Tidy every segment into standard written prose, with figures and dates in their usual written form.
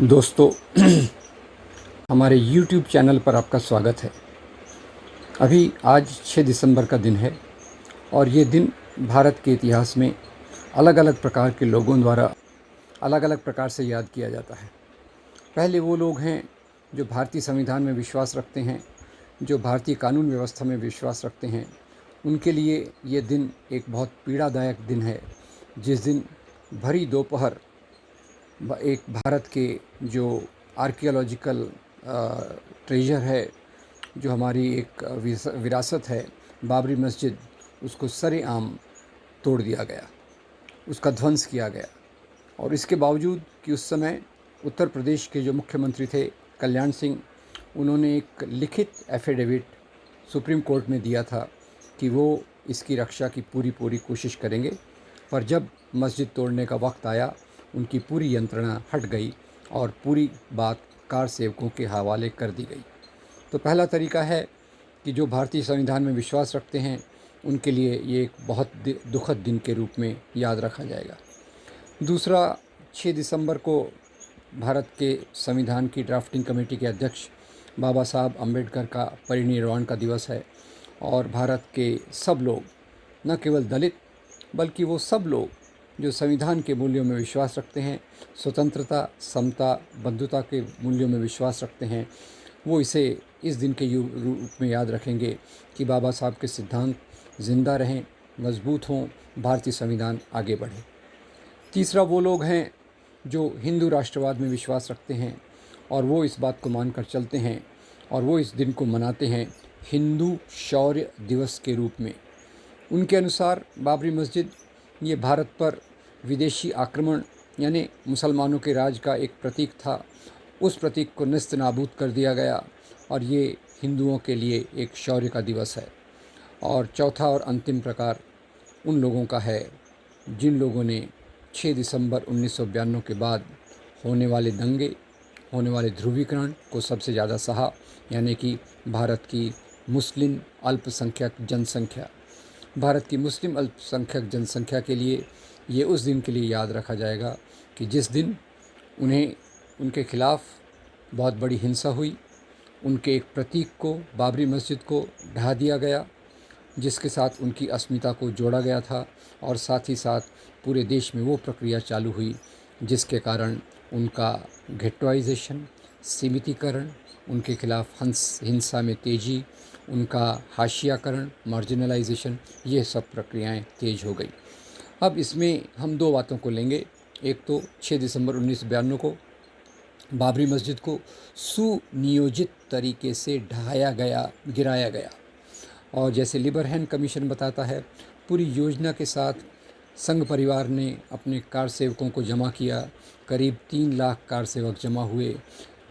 दोस्तों, हमारे YouTube channel पर आपका स्वागत है। अभी आज 6 दिसंबर का दिन है और ये दिन भारत के इतिहास में अलग अलग प्रकार के लोगों द्वारा अलग अलग प्रकार से याद किया जाता है। पहले वो लोग हैं जो भारतीय संविधान में विश्वास रखते हैं, जो भारतीय कानून व्यवस्था में विश्वास रखते हैं। उनके लिए ये दिन एक बहुत पीड़ादायक दिन है, जिस दिन भरी दोपहर एक भारत के जो आर्कियोलॉजिकल ट्रेजर है, जो हमारी एक विरासत है, बाबरी मस्जिद, उसको सरेआम तोड़ दिया गया, उसका ध्वंस किया गया। और इसके बावजूद कि उस समय उत्तर प्रदेश के जो मुख्यमंत्री थे कल्याण सिंह, उन्होंने एक लिखित एफिडेविट सुप्रीम कोर्ट में दिया था कि वो इसकी रक्षा की पूरी कोशिश करेंगे। पर जब मस्जिद तोड़ने का वक्त आया, उनकी पूरी यंत्रणा हट गई और पूरी बात कार सेवकों के हवाले कर दी गई। तो पहला तरीका है कि जो भारतीय संविधान में विश्वास रखते हैं, उनके लिए ये एक बहुत दुखद दिन के रूप में याद रखा जाएगा। दूसरा, 6 दिसंबर को भारत के संविधान की ड्राफ्टिंग कमेटी के अध्यक्ष बाबा साहब अम्बेडकर का परिनिर्वाण का दिवस है। और भारत के सब लोग, न केवल दलित बल्कि वो सब लोग जो संविधान के मूल्यों में विश्वास रखते हैं, स्वतंत्रता, समता, बंधुता के मूल्यों में विश्वास रखते हैं, वो इसे इस दिन के रूप में याद रखेंगे कि बाबा साहब के सिद्धांत जिंदा रहें, मजबूत हों, भारतीय संविधान आगे बढ़े। तीसरा, वो लोग हैं जो हिंदू राष्ट्रवाद में विश्वास रखते हैं और वो इस बात को मानकर चलते हैं और वो इस दिन को मनाते हैं हिंदू शौर्य दिवस के रूप में। उनके अनुसार बाबरी मस्जिद ये भारत पर विदेशी आक्रमण यानी मुसलमानों के राज का एक प्रतीक था। उस प्रतीक को नेस्त नाबूद कर दिया गया और ये हिंदुओं के लिए एक शौर्य का दिवस है। और चौथा और अंतिम प्रकार उन लोगों का है जिन लोगों ने 6 दिसंबर 1992 के बाद होने वाले दंगे, होने वाले ध्रुवीकरण को सबसे ज़्यादा सहा, यानी कि भारत की मुस्लिम अल्पसंख्यक जनसंख्या। भारत की मुस्लिम अल्पसंख्यक जनसंख्या के लिए ये उस दिन के लिए याद रखा जाएगा कि जिस दिन उन्हें उनके खिलाफ़ बहुत बड़ी हिंसा हुई, उनके एक प्रतीक को, बाबरी मस्जिद को ढहा दिया गया, जिसके साथ उनकी अस्मिता को जोड़ा गया था। और साथ ही साथ पूरे देश में वो प्रक्रिया चालू हुई जिसके कारण उनका घेट्वाइजेशन, सीमितीकरण, उनके खिलाफ हिंसा में तेज़ी, उनका हाशियाकरण, मार्जिनलाइजेशन, ये सब प्रक्रियाएं तेज हो गई। अब इसमें हम दो बातों को लेंगे। एक तो 6 दिसंबर 1992 को बाबरी मस्जिद को सुनियोजित तरीके से ढहाया गया, गिराया गया। और जैसे लिबरहैन कमीशन बताता है, पूरी योजना के साथ संघ परिवार ने अपने कार सेवकों को जमा किया। करीब 3 लाख कार सेवक जमा हुए,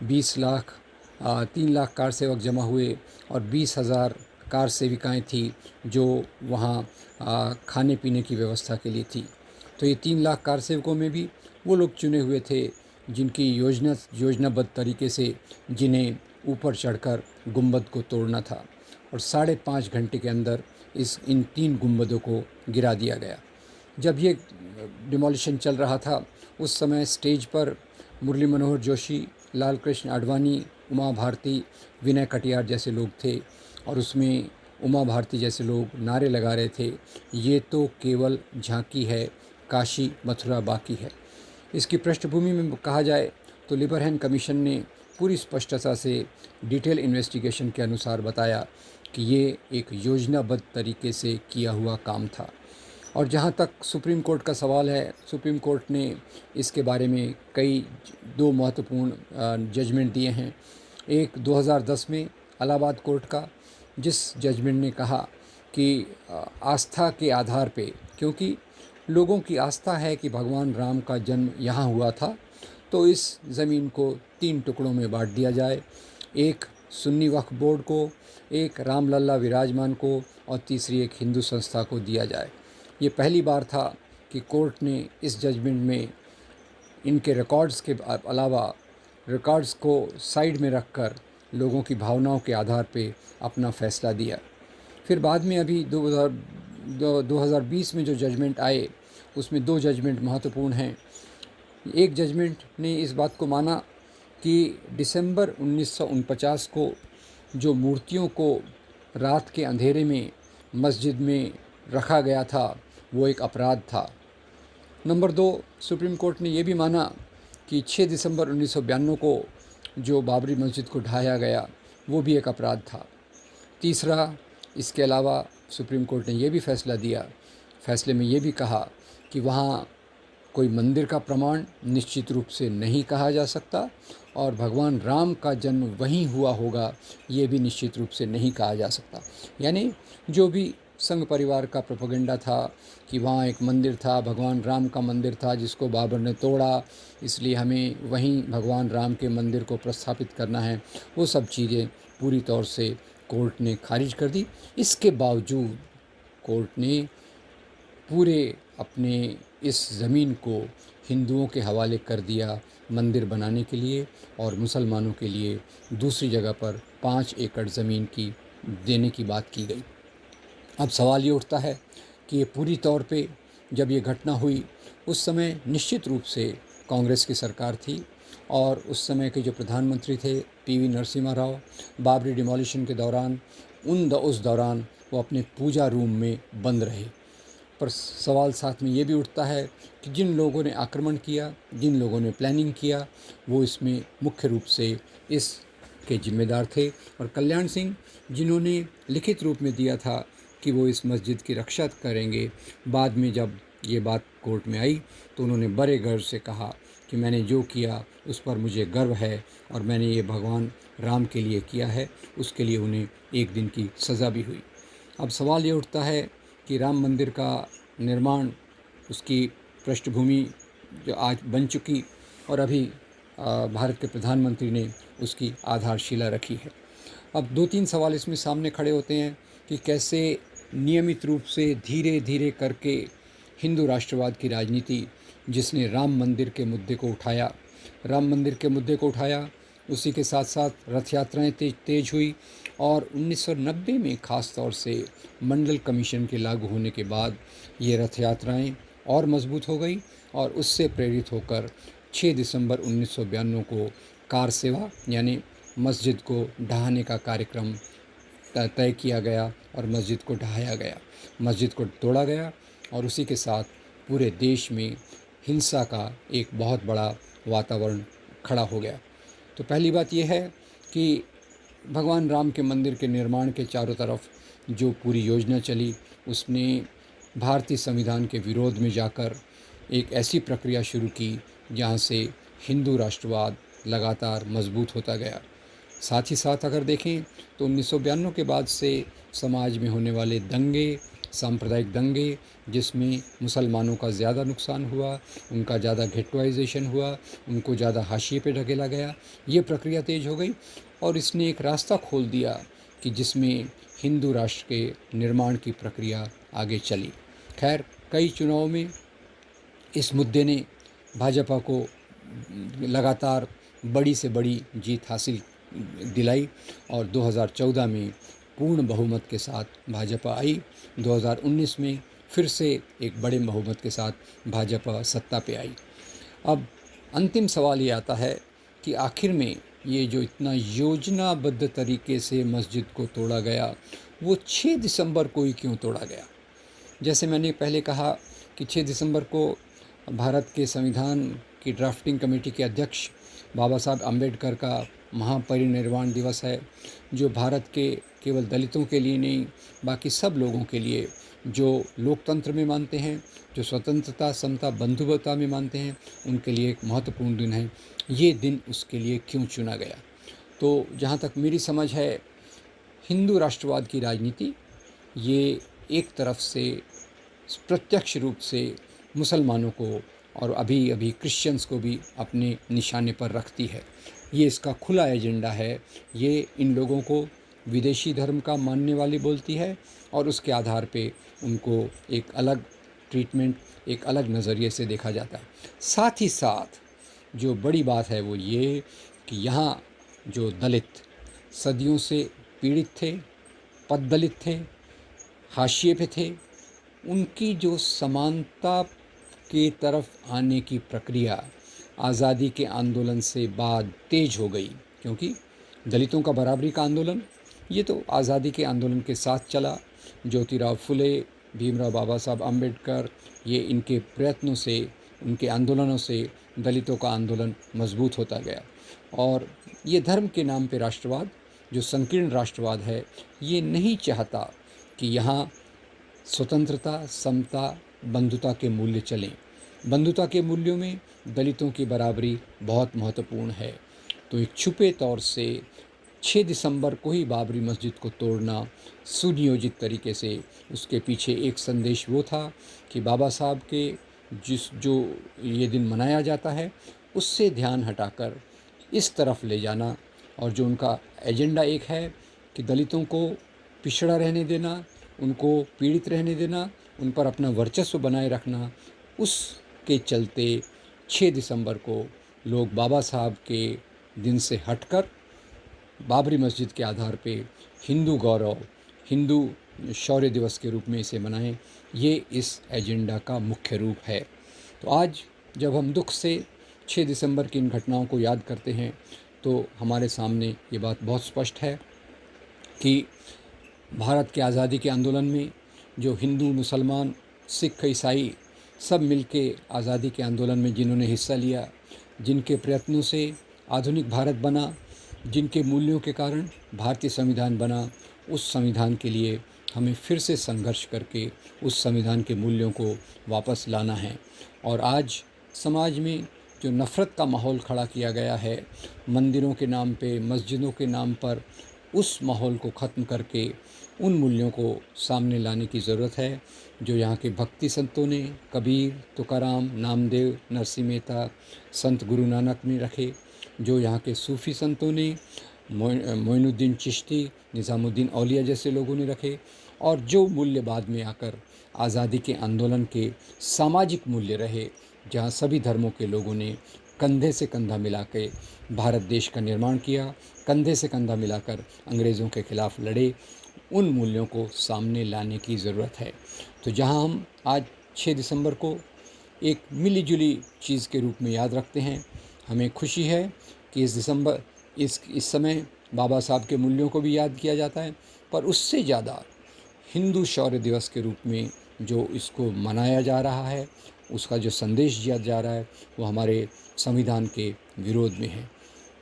3 लाख कार सेवक जमा हुए और 20,000 कार सेविकाएँ थी जो वहाँ खाने पीने की व्यवस्था के लिए थी। तो ये 3 लाख कार सेवकों में भी वो लोग चुने हुए थे जिनकी योजनाबद्ध तरीके से जिन्हें ऊपर चढ़कर गुंबद को तोड़ना था। और 5.5 घंटे के अंदर इन 3 गुंबदों को गिरा दिया गया। जब ये डिमोलिशन चल रहा था, उस समय स्टेज पर मुरली मनोहर जोशी, लाल कृष्ण आडवाणी, उमा भारती, विनय कटियार जैसे लोग थे। और उसमें उमा भारती जैसे लोग नारे लगा रहे थे, ये तो केवल झांकी है, काशी मथुरा बाकी है। इसकी पृष्ठभूमि में कहा जाए तो लिबरहैन कमीशन ने पूरी स्पष्टता से डिटेल इन्वेस्टिगेशन के अनुसार बताया कि ये एक योजनाबद्ध तरीके से किया हुआ काम था। और जहाँ तक सुप्रीम कोर्ट का सवाल है, सुप्रीम कोर्ट ने इसके बारे में दो महत्वपूर्ण जजमेंट दिए हैं। एक 2010 में इलाहाबाद कोर्ट का, जिस जजमेंट ने कहा कि आस्था के आधार पे, क्योंकि लोगों की आस्था है कि भगवान राम का जन्म यहाँ हुआ था, तो इस ज़मीन को 3 टुकड़ों में बांट दिया जाए। एक सुन्नी वक्फ बोर्ड को, एक रामलला विराजमान को और तीसरी एक हिंदू संस्था को दिया जाए। ये पहली बार था कि कोर्ट ने इस जजमेंट में इनके रिकॉर्ड्स के अलावा रिकॉर्ड्स को साइड में रखकर लोगों की भावनाओं के आधार पे अपना फ़ैसला दिया। फिर बाद में अभी 2020 में जो जजमेंट आए, उसमें 2 जजमेंट महत्वपूर्ण हैं। एक जजमेंट ने इस बात को माना कि दिसंबर 1949 को जो मूर्तियों को रात के अंधेरे में मस्जिद में रखा गया था वो एक अपराध था। नंबर 2, सुप्रीम कोर्ट ने ये भी माना कि 6 दिसंबर 1992 को जो बाबरी मस्जिद को ढाया गया वो भी एक अपराध था। तीसरा, इसके अलावा सुप्रीम कोर्ट ने ये भी फैसले में ये भी कहा कि वहाँ कोई मंदिर का प्रमाण निश्चित रूप से नहीं कहा जा सकता और भगवान राम का जन्म वहीं हुआ होगा ये भी निश्चित रूप से नहीं कहा जा सकता। यानी जो भी संघ परिवार का प्रोपेगेंडा था कि वहाँ एक मंदिर था, भगवान राम का मंदिर था जिसको बाबर ने तोड़ा, इसलिए हमें वहीं भगवान राम के मंदिर को प्रस्थापित करना है, वो सब चीज़ें पूरी तौर से कोर्ट ने खारिज कर दी। इसके बावजूद कोर्ट ने पूरे अपने इस ज़मीन को हिंदुओं के हवाले कर दिया मंदिर बनाने के लिए और मुसलमानों के लिए दूसरी जगह पर 5 एकड़ ज़मीन की देने की बात की गई। अब सवाल ये उठता है कि ये पूरी तौर पे जब ये घटना हुई उस समय निश्चित रूप से कांग्रेस की सरकार थी और उस समय के जो प्रधानमंत्री थे पीवी नरसिम्हा राव, बाबरी डिमोलिशन के दौरान उस दौरान वो अपने पूजा रूम में बंद रहे। पर सवाल साथ में ये भी उठता है कि जिन लोगों ने आक्रमण किया, जिन लोगों ने प्लानिंग किया, वो इसमें मुख्य रूप से इसके जिम्मेदार थे। और कल्याण सिंह जिन्होंने लिखित रूप में दिया था कि वो इस मस्जिद की रक्षा करेंगे, बाद में जब ये बात कोर्ट में आई तो उन्होंने बड़े गर्व से कहा कि मैंने जो किया उस पर मुझे गर्व है और मैंने ये भगवान राम के लिए किया है। उसके लिए उन्हें 1 दिन की सज़ा भी हुई। अब सवाल ये उठता है कि राम मंदिर का निर्माण, उसकी पृष्ठभूमि जो आज बन चुकी और अभी भारत के प्रधानमंत्री ने उसकी आधारशिला रखी है। अब 2-3 सवाल इसमें सामने खड़े होते हैं कि कैसे नियमित रूप से धीरे धीरे करके हिंदू राष्ट्रवाद की राजनीति जिसने राम मंदिर के मुद्दे को उठाया, उसी के साथ साथ रथ यात्राएँ तेज हुई और 1990 में ख़ास तौर से मंडल कमीशन के लागू होने के बाद ये रथ यात्राएँ और मजबूत हो गई और उससे प्रेरित होकर 6 दिसंबर 1992 को कार सेवा यानी मस्जिद को ढहाने का कार्यक्रम तय किया गया और मस्जिद को ढहाया गया, मस्जिद को तोड़ा गया और उसी के साथ पूरे देश में हिंसा का एक बहुत बड़ा वातावरण खड़ा हो गया। तो पहली बात यह है कि भगवान राम के मंदिर के निर्माण के चारों तरफ जो पूरी योजना चली उसने भारतीय संविधान के विरोध में जाकर एक ऐसी प्रक्रिया शुरू की जहाँ से हिंदू राष्ट्रवाद लगातार मजबूत होता गया। साथ ही साथ अगर देखें तो 1992 के बाद से समाज में होने वाले दंगे, सांप्रदायिक दंगे जिसमें मुसलमानों का ज़्यादा नुकसान हुआ, उनका ज़्यादा गेटवाइजेशन हुआ, उनको ज़्यादा हाशिए पे ढकेला गया, ये प्रक्रिया तेज हो गई और इसने एक रास्ता खोल दिया कि जिसमें हिंदू राष्ट्र के निर्माण की प्रक्रिया आगे चली। खैर, कई चुनाव में इस मुद्दे ने भाजपा को लगातार बड़ी से बड़ी जीत हासिल दिलाई और 2014 में पूर्ण बहुमत के साथ भाजपा आई। 2019 में फिर से एक बड़े बहुमत के साथ भाजपा सत्ता पे आई। अब अंतिम सवाल ये आता है कि आखिर में ये जो इतना योजनाबद्ध तरीके से मस्जिद को तोड़ा गया वो 6 दिसंबर को ही क्यों तोड़ा गया। जैसे मैंने पहले कहा कि 6 दिसंबर को भारत के संविधान की ड्राफ्टिंग कमेटी के अध्यक्ष बाबा साहब अम्बेडकर का महापरिनिर्वाण दिवस है, जो भारत के केवल दलितों के लिए नहीं बाकी सब लोगों के लिए जो लोकतंत्र में मानते हैं, जो स्वतंत्रता, समता, बंधुत्वता में मानते हैं, उनके लिए एक महत्वपूर्ण दिन है। ये दिन उसके लिए क्यों चुना गया? तो जहाँ तक मेरी समझ है, हिंदू राष्ट्रवाद की राजनीति ये एक तरफ से प्रत्यक्ष रूप से मुसलमानों को और अभी अभी क्रिश्चियंस को भी अपने निशाने पर रखती है। ये इसका खुला एजेंडा है। ये इन लोगों को विदेशी धर्म का मानने वाली बोलती है और उसके आधार पे उनको एक अलग ट्रीटमेंट, एक अलग नज़रिए से देखा जाता है। साथ ही साथ जो बड़ी बात है वो ये कि यहाँ जो दलित सदियों से पीड़ित थे, पददलित थे, हाशिए पे थे, उनकी जो समानता के तरफ आने की प्रक्रिया आज़ादी के आंदोलन से बाद तेज हो गई, क्योंकि दलितों का बराबरी का आंदोलन ये तो आज़ादी के आंदोलन के साथ चला। ज्योतिराव फुले, भीमराव बाबा साहब अम्बेडकर, ये इनके प्रयत्नों से, उनके आंदोलनों से दलितों का आंदोलन मजबूत होता गया। और ये धर्म के नाम पे राष्ट्रवाद, जो संकीर्ण राष्ट्रवाद है, ये नहीं चाहता कि यहाँ स्वतंत्रता, समता, बंधुता के मूल्य चलें। बंधुता के मूल्यों में दलितों की बराबरी बहुत महत्वपूर्ण है। तो एक छुपे तौर से 6 दिसंबर को ही बाबरी मस्जिद को तोड़ना सुनियोजित तरीके से, उसके पीछे एक संदेश वो था कि बाबा साहब के जो ये दिन मनाया जाता है उससे ध्यान हटाकर इस तरफ ले जाना, और जो उनका एजेंडा एक है कि दलितों को पिछड़ा रहने देना, उनको पीड़ित रहने देना, उन पर अपना वर्चस्व बनाए रखना, उसके चलते 6 दिसंबर को लोग बाबा साहब के दिन से हटकर बाबरी मस्जिद के आधार पे हिंदू गौरव, हिंदू शौर्य दिवस के रूप में इसे मनाएं। ये इस एजेंडा का मुख्य रूप है। तो आज जब हम दुख से 6 दिसंबर की इन घटनाओं को याद करते हैं तो हमारे सामने ये बात बहुत स्पष्ट है कि भारत के आज़ादी के आंदोलन में जो हिंदू, मुसलमान, सिख, ईसाई सब मिलके आज़ादी के आंदोलन में जिन्होंने हिस्सा लिया, जिनके प्रयत्नों से आधुनिक भारत बना, जिनके मूल्यों के कारण भारतीय संविधान बना, उस संविधान के लिए हमें फिर से संघर्ष करके उस संविधान के मूल्यों को वापस लाना है। और आज समाज में जो नफ़रत का माहौल खड़ा किया गया है मंदिरों के नाम पे, मस्जिदों के नाम पर, उस माहौल को ख़त्म करके उन मूल्यों को सामने लाने की ज़रूरत है जो यहाँ के भक्ति संतों ने, कबीर, तुकाराम, नामदेव, नरसिंह मेहता, संत गुरु नानक ने रखे, जो यहाँ के सूफ़ी संतों ने, मोइनुद्दीन चिश्ती, निज़ामुद्दीन औलिया जैसे लोगों ने रखे, और जो मूल्य बाद में आकर आज़ादी के आंदोलन के सामाजिक मूल्य रहे, जहाँ सभी धर्मों के लोगों ने कंधे से कंधा मिला के भारत देश का निर्माण किया, कंधे से कंधा मिलाकर अंग्रेज़ों के ख़िलाफ़ लड़े, उन मूल्यों को सामने लाने की ज़रूरत है। तो जहाँ हम आज 6 दिसंबर को एक मिली-जुली चीज़ के रूप में याद रखते हैं, हमें खुशी है कि इस समय बाबा साहब के मूल्यों को भी याद किया जाता है, पर उससे ज़्यादा हिंदू शौर्य दिवस के रूप में जो इसको मनाया जा रहा है, उसका जो संदेश दिया जा रहा है, वो हमारे संविधान के विरोध में है।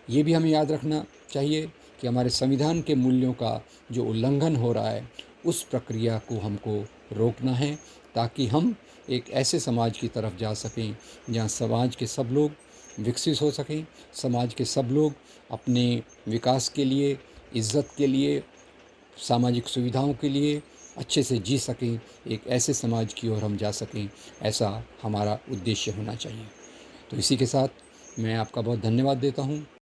ये भी हमें याद रखना चाहिए कि हमारे संविधान के मूल्यों का जो उल्लंघन हो रहा है, उस प्रक्रिया को हमको रोकना है, ताकि हम एक ऐसे समाज की तरफ जा सकें जहाँ समाज के सब लोग विकसित हो सकें, समाज के सब लोग अपने विकास के लिए, इज़्ज़त के लिए, सामाजिक सुविधाओं के लिए अच्छे से जी सकें, एक ऐसे समाज की ओर हम जा सकें, ऐसा हमारा उद्देश्य होना चाहिए। तो इसी के साथ मैं आपका बहुत धन्यवाद देता हूँ।